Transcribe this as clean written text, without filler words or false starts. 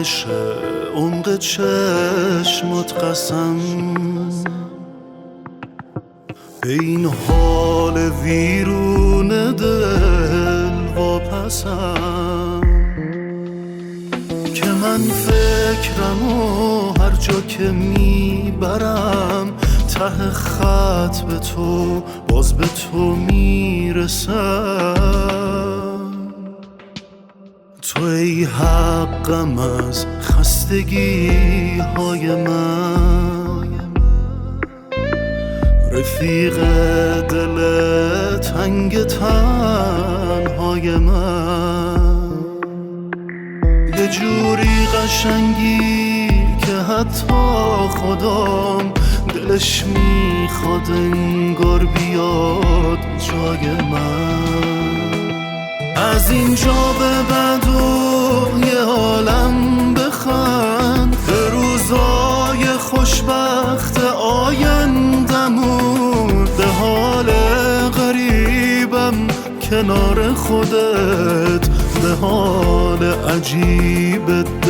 بشه عمق چشمات قسم، به این حال ویرون دل واپسم که من فکرمو هر جا که میبرم ته خط به تو باز به تو میرسم. تو ای حقم از خستگی های من، رفیق دل تنگ تنهای من، یه جوری قشنگی که حتی خودم دلش میخواد انگار بیاد جای من. از اینجا به بعد و یه عالم بخند به روزای خوشبخت آیندمون، به حال غریبم کنار خودت، به حال عجیبت